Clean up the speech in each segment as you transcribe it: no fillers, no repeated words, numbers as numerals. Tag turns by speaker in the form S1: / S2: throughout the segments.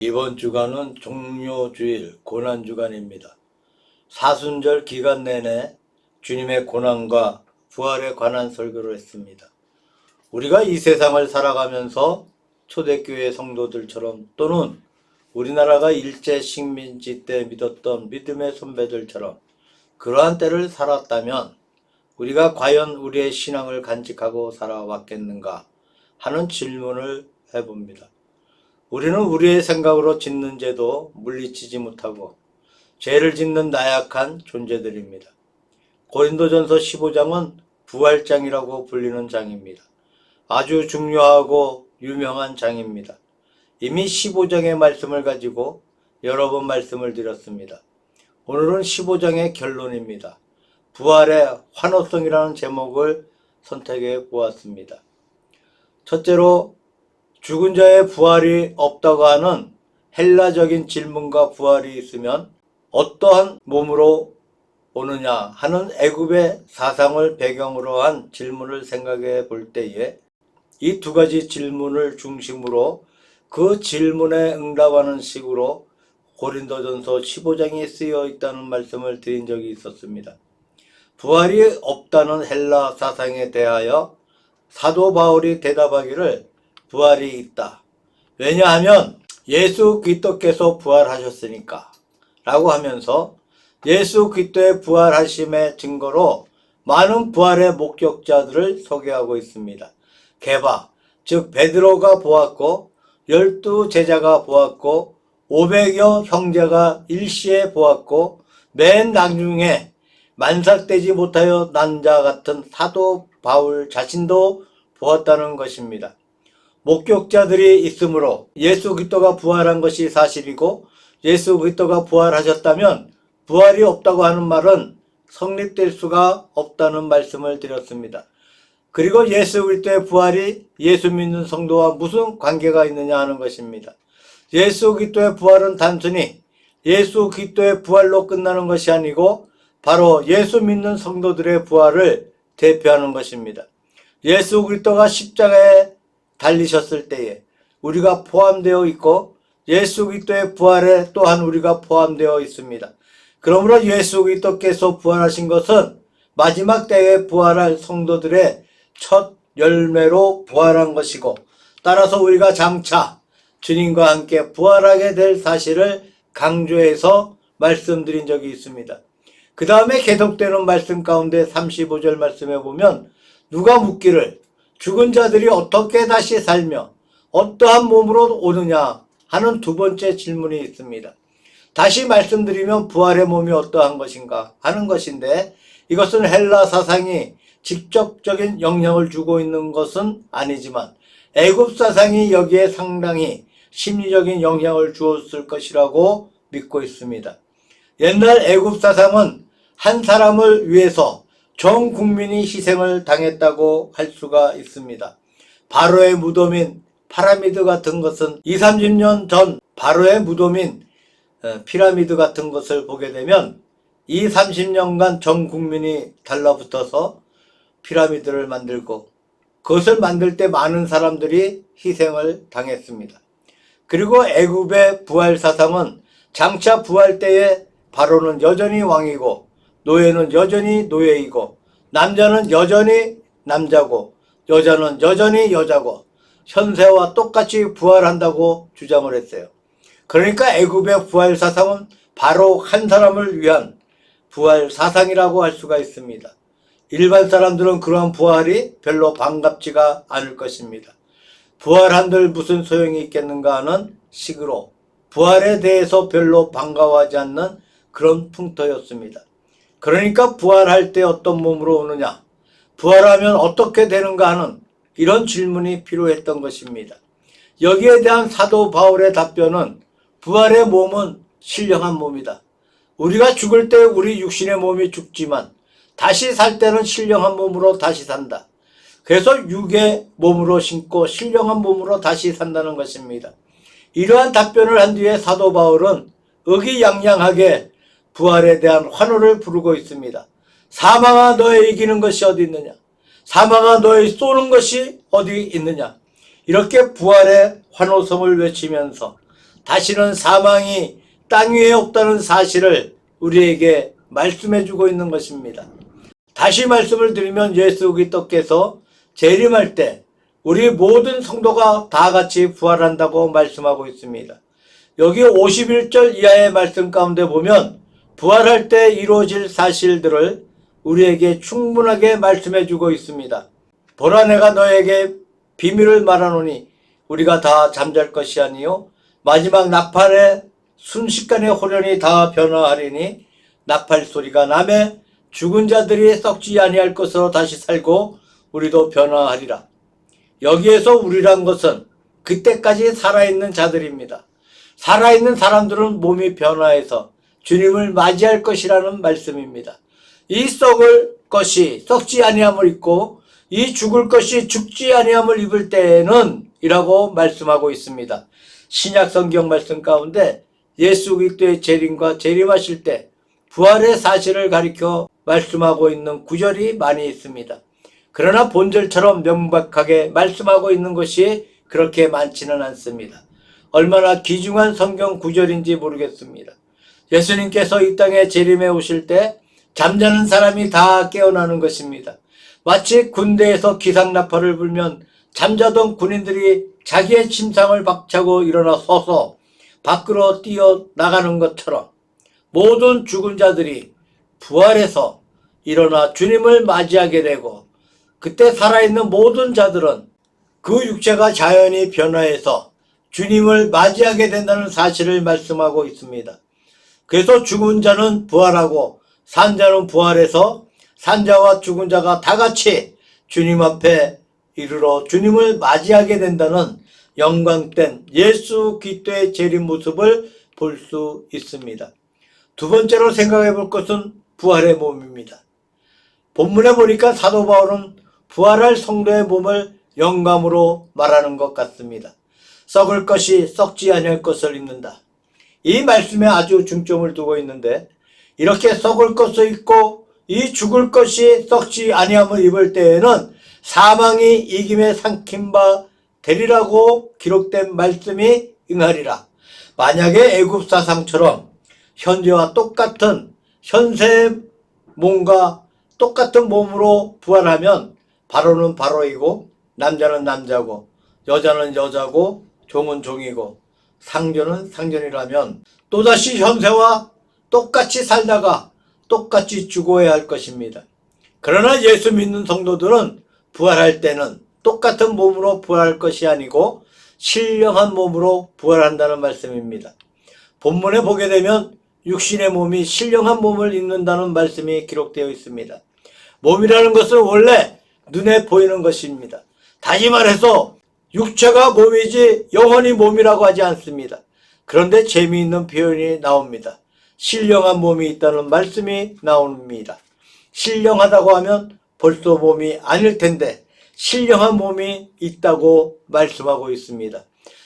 S1: 이번 주간은 종료주일 고난주간입니다. 사순절 기간 내내 주님의 고난과 부활에 관한 설교를 했습니다. 우리가 이 세상을 살아가면서 초대교회 성도들처럼 또는 우리나라가 일제 식민지 때 믿었던 믿음의 선배들처럼 그러한 때를 살았다면 우리가 과연 우리의 신앙을 간직하고 살아왔겠는가 하는 질문을 해봅니다. 우리는 우리의 생각으로 짓는 죄도 물리치지 못하고 죄를 짓는 나약한 존재들입니다. 고린도전서 15장은 부활장이라고 불리는 장입니다. 아주 중요하고 유명한 장입니다. 이미 15장의 말씀을 가지고 여러 번 말씀을 드렸습니다. 오늘은 15장의 결론입니다. 부활의 환호성이라는 제목을 선택해 보았습니다. 첫째로 죽은 자의 부활이 없다고 하는 헬라적인 질문과 부활이 있으면 어떠한 몸으로 오느냐 하는 애굽의 사상을 배경으로 한 질문을 생각해 볼 때에 이 두 가지 질문을 중심으로 그 질문에 응답하는 식으로 고린도전서 15장에 쓰여 있다는 말씀을 드린 적이 있었습니다. 부활이 없다는 헬라 사상에 대하여 사도 바울이 대답하기를 부활이 있다. 왜냐하면 예수 그리스도께서 부활하셨으니까 라고 하면서 예수 그리스도의 부활하심의 증거로 많은 부활의 목격자들을 소개하고 있습니다. 게바, 즉 베드로가 보았고 12 제자가 보았고 500여 형제가 일시에 보았고 맨 나중에 만삭되지 못하여 난 자 같은 사도 바울 자신도 보았다는 것입니다. 목격자들이 있으므로 예수 그리스도가 부활한 것이 사실이고 예수 그리스도가 부활하셨다면 부활이 없다고 하는 말은 성립될 수가 없다는 말씀을 드렸습니다. 그리고 예수 그리스도의 부활이 예수 믿는 성도와 무슨 관계가 있느냐 하는 것입니다. 예수 그리스도의 부활은 단순히 예수 그리스도의 부활로 끝나는 것이 아니고 바로 예수 믿는 성도들의 부활을 대표하는 것입니다. 예수 그리스도가 십자가에 달리셨을 때에 우리가 포함되어 있고 예수 그리스도의 부활에 또한 우리가 포함되어 있습니다. 그러므로 예수 그리스도께서 부활하신 것은 마지막 때에 부활할 성도들의 첫 열매로 부활한 것이고 따라서 우리가 장차 주님과 함께 부활하게 될 사실을 강조해서 말씀드린 적이 있습니다. 그 다음에 계속되는 말씀 가운데 35절 말씀에 보면 누가 묻기를 죽은 자들이 어떻게 다시 살며 어떠한 몸으로 오느냐 하는 두 번째 질문이 있습니다. 다시 말씀드리면 부활의 몸이 어떠한 것인가 하는 것인데 이것은 헬라 사상이 직접적인 영향을 주고 있는 것은 아니지만 애굽 사상이 여기에 상당히 심리적인 영향을 주었을 것이라고 믿고 있습니다. 옛날 애굽 사상은 한 사람을 위해서 전 국민이 희생을 당했다고 할 수가 있습니다. 바로의 무덤인 피라미드 같은 것은 20, 30년 전 바로의 무덤인 피라미드 같은 것을 보게 되면 20, 30년간 전 국민이 달라붙어서 피라미드를 만들고 그것을 만들 때 많은 사람들이 희생을 당했습니다. 그리고 애굽의 부활 사상은 장차 부활 때에 바로는 여전히 왕이고 노예는 여전히 노예이고 남자는 여전히 남자고 여자는 여전히 여자고 현세와 똑같이 부활한다고 주장을 했어요. 그러니까 애굽의 부활 사상은 바로 한 사람을 위한 부활 사상이라고 할 수가 있습니다. 일반 사람들은 그러한 부활이 별로 반갑지가 않을 것입니다. 부활한들 무슨 소용이 있겠는가 하는 식으로 부활에 대해서 별로 반가워하지 않는 그런 풍토였습니다. 그러니까 부활할 때 어떤 몸으로 오느냐, 부활하면 어떻게 되는가 하는 이런 질문이 필요했던 것입니다. 여기에 대한 사도 바울의 답변은 부활의 몸은 신령한 몸이다. 우리가 죽을 때 우리 육신의 몸이 죽지만 다시 살 때는 신령한 몸으로 다시 산다. 그래서 육의 몸으로 신고 신령한 몸으로 다시 산다는 것입니다. 이러한 답변을 한 뒤에 사도 바울은 의기양양하게 부활에 대한 환호를 부르고 있습니다. 사망아 너의 이기는 것이 어디 있느냐? 사망아 너의 쏘는 것이 어디 있느냐? 이렇게 부활의 환호성을 외치면서 다시는 사망이 땅 위에 없다는 사실을 우리에게 말씀해주고 있는 것입니다. 다시 말씀을 드리면 예수 그리스도께서 재림할 때 우리 모든 성도가 다 같이 부활한다고 말씀하고 있습니다. 여기 51절 이하의 말씀 가운데 보면 부활할 때 이루어질 사실들을 우리에게 충분하게 말씀해주고 있습니다. 보라, 내가 너에게 비밀을 말하노니 우리가 다 잠잘 것이 아니요 마지막 나팔의 순식간에 호련히 다 변화하리니 나팔 소리가 나매 죽은 자들이 썩지 아니할 것으로 다시 살고 우리도 변화하리라. 여기에서 우리란 것은 그때까지 살아있는 자들입니다. 살아있는 사람들은 몸이 변화해서 주님을 맞이할 것이라는 말씀입니다. 이 썩을 것이 썩지 아니함을 입고 이 죽을 것이 죽지 아니함을 입을 때에는 이라고 말씀하고 있습니다. 신약 성경 말씀 가운데 예수 그리스도의 재림과 재림하실 때 부활의 사실을 가리켜 말씀하고 있는 구절이 많이 있습니다. 그러나 본절처럼 명백하게 말씀하고 있는 것이 그렇게 많지는 않습니다. 얼마나 귀중한 성경 구절인지 모르겠습니다. 예수님께서 이 땅에 재림해 오실 때 잠자는 사람이 다 깨어나는 것입니다. 마치 군대에서 기상나팔을 불면 잠자던 군인들이 자기의 침상을 박차고 일어나 서서 밖으로 뛰어나가는 것처럼 모든 죽은 자들이 부활해서 일어나 주님을 맞이하게 되고 그때 살아있는 모든 자들은 그 육체가 자연히 변화해서 주님을 맞이하게 된다는 사실을 말씀하고 있습니다. 그래서 죽은 자는 부활하고 산 자는 부활해서 산자와 죽은 자가 다 같이 주님 앞에 이르러 주님을 맞이하게 된다는 영광된 예수 그리스도의 재림 모습을 볼 수 있습니다. 두 번째로 생각해 볼 것은 부활의 몸입니다. 본문에 보니까 사도 바울은 부활할 성도의 몸을 영감으로 말하는 것 같습니다. 썩을 것이 썩지 아니할 것을 입는다. 이 말씀에 아주 중점을 두고 있는데 이렇게 썩을 것을 입고 이 죽을 것이 썩지 아니함을 입을 때에는 사망이 이김에 삼킨 바 되리라고 기록된 말씀이 응하리라. 만약에 애굽 사상처럼 현재와 똑같은 현세의 몸과 똑같은 몸으로 부활하면 바로는 바로이고 남자는 남자고 여자는 여자고 종은 종이고 상전은 상전이라면 또다시 현세와 똑같이 살다가 똑같이 죽어야 할 것입니다. 그러나 예수 믿는 성도들은 부활할 때는 똑같은 몸으로 부활할 것이 아니고 신령한 몸으로 부활한다는 말씀입니다. 본문에 보게 되면 육신의 몸이 신령한 몸을 입는다는 말씀이 기록되어 있습니다. 몸이라는 것은 원래 눈에 보이는 것입니다. 다시 말해서 육체가 몸이지 영혼이 몸이라고 하지 않습니다. 그런데 재미있는 표현이 나옵니다. 신령한 몸이 있다는 말씀이 나옵니다. 신령하다고 하면 벌써 몸이 아닐 텐데 신령한 몸이 있다고 말씀하고 있습니다.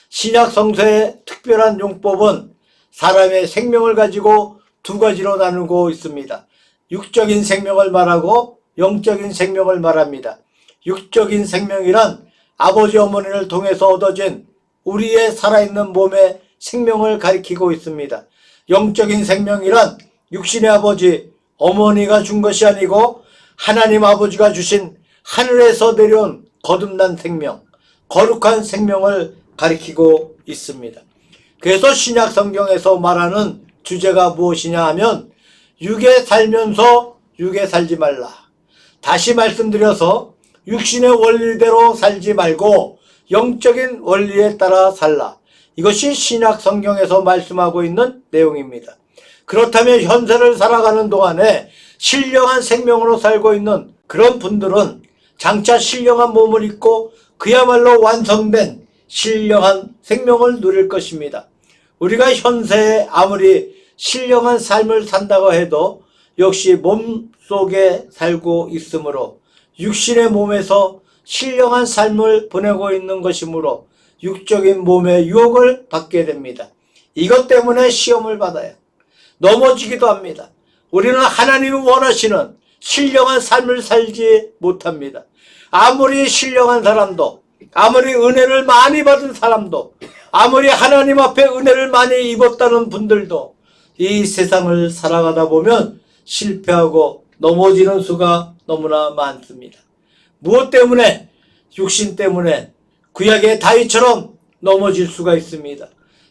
S1: 신약 성서의 특별한 용법은 사람의 생명을 가지고 두 가지로 나누고 있습니다. 육적인 생명을 말하고 영적인 생명을 말합니다. 육적인 생명이란 아버지 어머니를 통해서 얻어진 우리의 살아있는 몸의 생명을 가리키고 있습니다. 영적인 생명이란 육신의 아버지 어머니가 준 것이 아니고 하나님 아버지가 주신 하늘에서 내려온 거듭난 생명, 거룩한 생명을 가리키고 있습니다. 그래서 신약 성경에서 말하는 주제가 무엇이냐 하면 육에 살면서 육에 살지 말라. 다시 말씀드려서 육신의 원리대로 살지 말고 영적인 원리에 따라 살라. 이것이 신약 성경에서 말씀하고 있는 내용입니다. 그렇다면 현세를 살아가는 동안에 신령한 생명으로 살고 있는 그런 분들은 장차 신령한 몸을 입고 그야말로 완성된 신령한 생명을 누릴 것입니다. 우리가 현세에 아무리 신령한 삶을 산다고 해도 역시 몸 속에 살고 있으므로 육신의 몸에서 신령한 삶을 보내고 있는 것이므로 육적인 몸의 유혹을 받게 됩니다. 이것 때문에 시험을 받아요. 넘어지기도 합니다. 우리는 하나님이 원하시는 신령한 삶을 살지 못합니다. 아무리 신령한 사람도, 아무리 은혜를 많이 받은 사람도, 아무리 하나님 앞에 은혜를 많이 입었다는 분들도 이 세상을 살아가다 보면 실패하고 넘어지는 수가 너무나 많습니다. 무엇 때문에? 육신 때문에 구약의 다윗처럼 넘어질 수가 있습니다.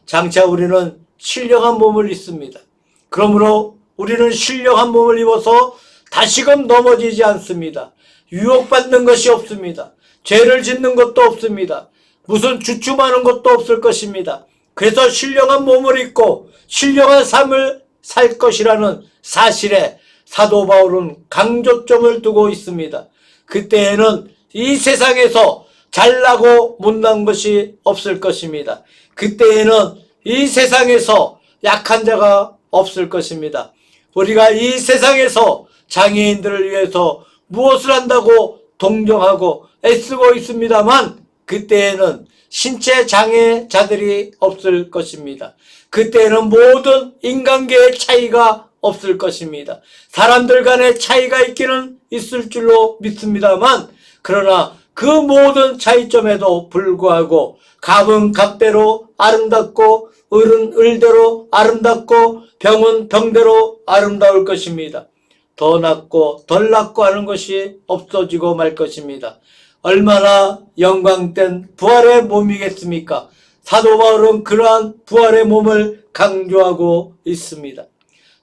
S1: 장차 우리는 신령한 몸을 입습니다. 그러므로 우리는 신령한 몸을 입어서 다시금 넘어지지 않습니다. 유혹받는 것이 없습니다. 죄를 짓는 것도 없습니다. 무슨 주춤하는 것도 없을 것입니다. 그래서 신령한 몸을 입고 신령한 삶을 살 것이라는 사실에 사도 바울은 강조점을 두고 있습니다. 그때에는 이 세상에서 잘나고 못난 것이 없을 것입니다. 그때에는 이 세상에서 약한 자가 없을 것입니다. 우리가 이 세상에서 장애인들을 위해서 무엇을 한다고 동정하고 애쓰고 있습니다만 그때에는 신체 장애자들이 없을 것입니다. 그때에는 모든 인간계의 차이가 없을 것입니다. 사람들 간의 차이가 있기는 있을 줄로 믿습니다만 그러나 그 모든 차이점에도 불구하고 갑은 갑대로 아름답고 을은 을대로 아름답고 병은 병대로 아름다울 것입니다. 더 낫고 덜 낫고 하는 것이 없어지고 말 것입니다. 얼마나 영광된 부활의 몸이겠습니까? 사도 바울은 그러한 부활의 몸을 강조하고 있습니다.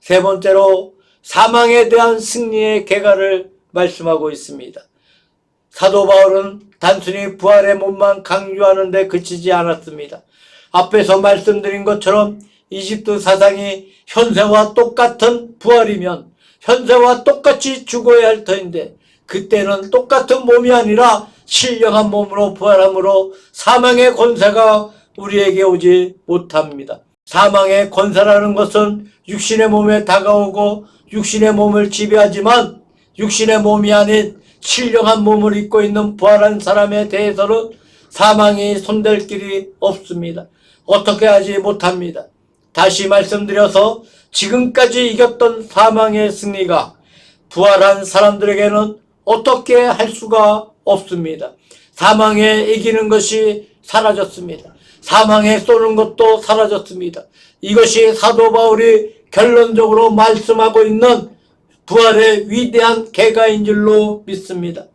S1: 세 번째로 사망에 대한 승리의 계가를 말씀하고 있습니다. 사도 바울은 단순히 부활의 몸만 강조하는 데 그치지 않았습니다. 앞에서 말씀드린 것처럼 이집트 사상이 현세와 똑같은 부활이면 현세와 똑같이 죽어야 할 터인데 그때는 똑같은 몸이 아니라 신령한 몸으로 부활함으로 사망의 권세가 우리에게 오지 못합니다. 사망의 권세라는 것은 육신의 몸에 다가오고 육신의 몸을 지배하지만 육신의 몸이 아닌 신령한 몸을 입고 있는 부활한 사람에 대해서는 사망이 손댈 길이 없습니다. 어떻게 하지 못합니다. 다시 말씀드려서 지금까지 이겼던 사망의 승리가 부활한 사람들에게는 어떻게 할 수가 없습니다. 사망에 이기는 것이 사라졌습니다. 사망에 쏘는 것도 사라졌습니다. 이것이 사도 바울이 결론적으로 말씀하고 있는 부활의 위대한 계가인 줄로 믿습니다.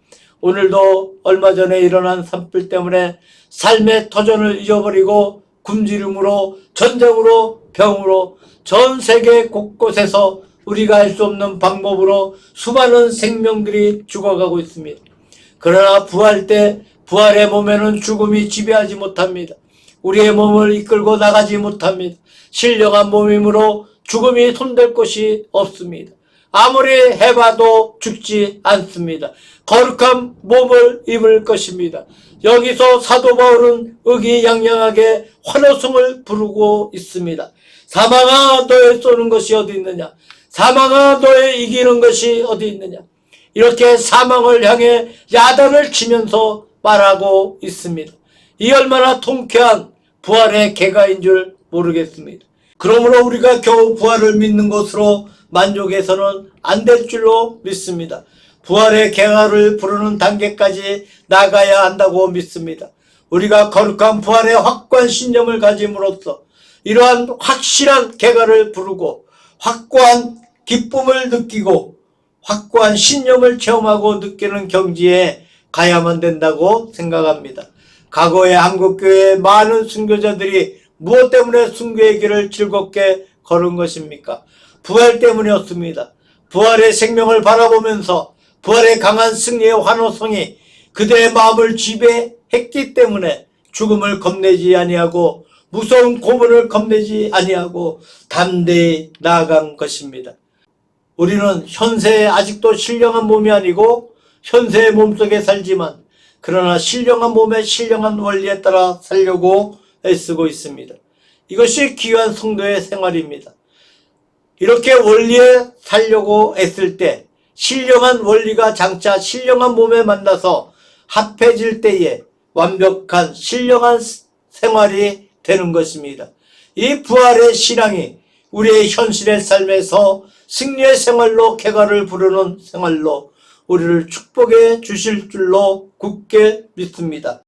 S1: 오늘도 얼마 전에 일어난 산불 때문에 삶의 터전을 잊어버리고 굶주림으로 전쟁으로 병으로 전 세계 곳곳에서 우리가 알 수 없는 방법으로 수많은 생명들이 죽어가고 있습니다. 그러나 부활 때 부활의 몸에는 죽음이 지배하지 못합니다. 우리의 몸을 이끌고 나가지 못합니다. 신령한 몸이므로 죽음이 손댈 것이 없습니다. 아무리 해봐도 죽지 않습니다. 거룩한 몸을 입을 것입니다. 여기서 사도 바울은 의기양양하게 환호성을 부르고 있습니다. 사망아 너의 쏘는 것이 어디 있느냐? 사망아 너의 이기는 것이 어디 있느냐? 이렇게 사망을 향해 야단을 치면서 말하고 있습니다. 이 얼마나 통쾌한 부활의 계가인 줄 모르겠습니다. 그러므로 우리가 겨우 부활을 믿는 것으로 만족해서는 안 될 줄로 믿습니다. 부활의 계가를 부르는 단계까지 나가야 한다고 믿습니다. 우리가 거룩한 부활의 확고한 신념을 가짐으로써 이러한 확실한 계가를 부르고 확고한 기쁨을 느끼고 확고한 신념을 체험하고 느끼는 경지에 가야만 된다고 생각합니다. 과거의 한국교회의 많은 순교자들이 무엇 때문에 순교의 길을 즐겁게 걸은 것입니까? 부활 때문이었습니다. 부활의 생명을 바라보면서 부활의 강한 승리의 환호성이 그들의 마음을 지배했기 때문에 죽음을 겁내지 아니하고 무서운 고문을 겁내지 아니하고 담대히 나아간 것입니다. 우리는 현세에 아직도 신령한 몸이 아니고 현세의 몸속에 살지만 그러나 신령한 몸의 신령한 원리에 따라 살려고 애쓰고 있습니다. 이것이 귀한 성도의 생활입니다. 이렇게 원리에 살려고 애쓸 때 신령한 원리가 장차 신령한 몸에 만나서 합해질 때에 완벽한 신령한 생활이 되는 것입니다. 이 부활의 신앙이 우리의 현실의 삶에서 승리의 생활로 계가를 부르는 생활로 우리를 축복해 주실 줄로 굳게 믿습니다.